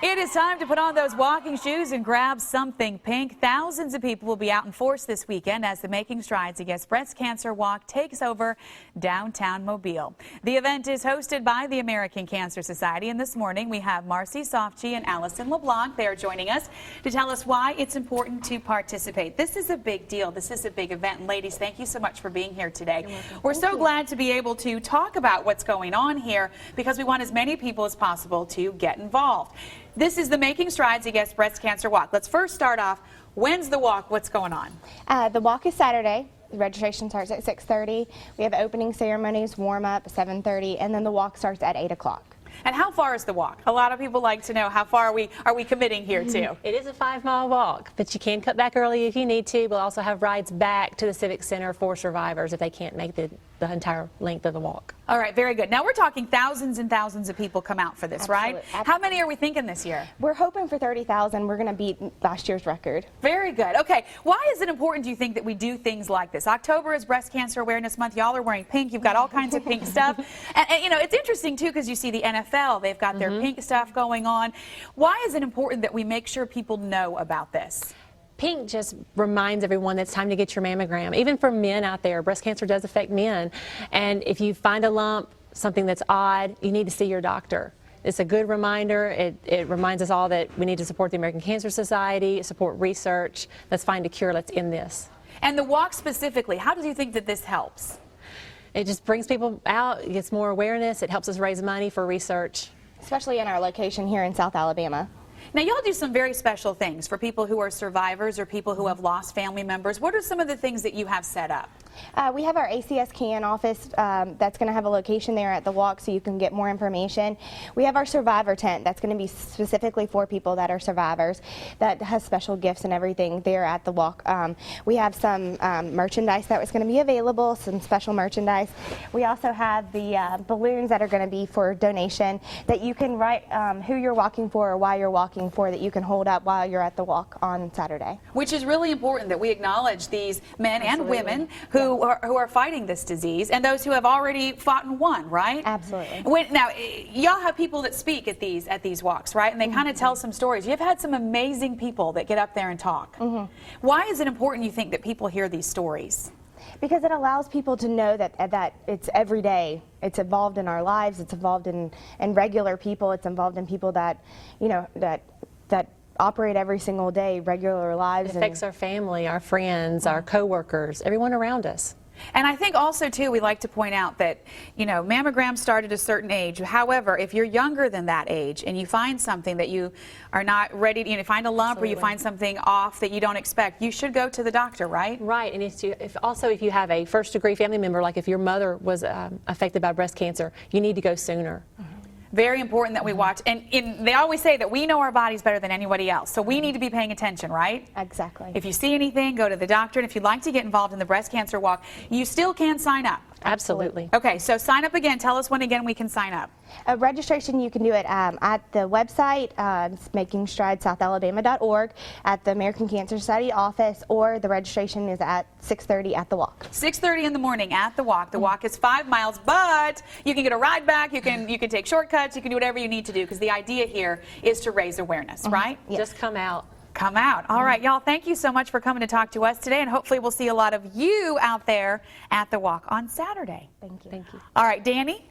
It is time to put on those walking shoes and grab something pink. Thousands of people will be out in force this weekend as the Making Strides Against Breast Cancer Walk takes over downtown Mobile. The event is hosted by the American Cancer Society, and this morning we have Marcy Softchi and Allison LeBlanc. They are joining us to tell us why it's important to participate. This is a big deal. This is a big event. And ladies, thank you so much for being here today. We're so glad to be able to talk about what's going on here because we want as many people as possible to get involved. This is the Making Strides Against Breast Cancer Walk. Let's first start off. When's the walk? What's going on? The walk is Saturday. The registration starts at 6:30. We have opening ceremonies, warm up at 7:30, and then the walk starts at 8 o'clock. And how far is the walk? A lot of people like to know how far are we committing here to? It is a 5-mile walk, but you can cut back early if you need to. We'll also have rides back to the Civic Center for survivors if they can't make the entire length of the walk. All right, very good. Now we're talking thousands and thousands of people come out for this, Absolutely. right? Absolutely. How many are we thinking this year? We're hoping for 30,000. We're going to beat last year's record. Very good. Okay, why is it important, do you think, that we do things like this? October is Breast Cancer Awareness Month. Y'all are wearing pink. You've got all kinds of pink stuff. And you know, it's interesting, too, because you see the NFL. They've got their pink stuff going on. Why is it important that we make sure people know about this? Pink just reminds everyone that it's time to get your mammogram. Even for men out there, breast cancer does affect men. And if you find a lump, something that's odd, you need to see your doctor. It's a good reminder. It reminds us all that we need to support the American Cancer Society, support research. Let's find a cure. Let's end this. And the walk specifically, how do you think that this helps? It just brings people out, it gets more awareness. It helps us raise money for research. Especially in our location here in South Alabama. Now, y'all do some very special things for people who are survivors or people who have lost family members. What are some of the things that you have set up? We have our ACS CAN office that's going to have a location there at the walk so you can get more information. We have our survivor tent that's going to be specifically for people that are survivors that has special gifts and everything there at the walk. We have some merchandise that was going to be available, some special merchandise. We also have the balloons that are going to be for donation that you can write who you're walking for or why you're walking for that you can hold up while you're at the walk on Saturday. Which is really important that we acknowledge these men and women who are fighting this disease and those who have already fought and won, right? Absolutely. Now, y'all have people that speak at these walks, right? And they kind of tell some stories. You've had some amazing people that get up there and talk. Why is it important, you think, that people hear these stories? Because it allows people to know that it's every day. It's involved in our lives. It's involved in regular people. It's involved in people that, you know, that operate every single day, regular lives. It affects our family, our friends, our coworkers, everyone around us. And I think also, too, we like to point out that, you know, mammograms start at a certain age. However, if you're younger than that age and you find something that you are not ready to, you know, find a lump or you find something off that you don't expect, you should go to the doctor, right? Right. And if you have a first-degree family member, like if your mother was affected by breast cancer, you need to go sooner. Very important that we watch. And they always say that we know our bodies better than anybody else. So we need to be paying attention, right? Exactly. If you see anything, go to the doctor. And if you'd like to get involved in the breast cancer walk, you still can sign up. Absolutely. Okay, so sign up again. Tell us when again we can sign up. Registration, you can do it at the website, makingstridesouthalabama.org, at the American Cancer Society office, or the registration is at 6:30 at the walk. 6:30 in the morning at the walk. The walk is 5 miles, but you can get a ride back. You can take shortcuts. You can do whatever you need to do because the idea here is to raise awareness, right? Yes. Just come out. Come out. All right, y'all, thank you so much for coming to talk to us today, and hopefully we'll see a lot of you out there at the walk on Saturday. Thank you. Thank you. All right, Danny?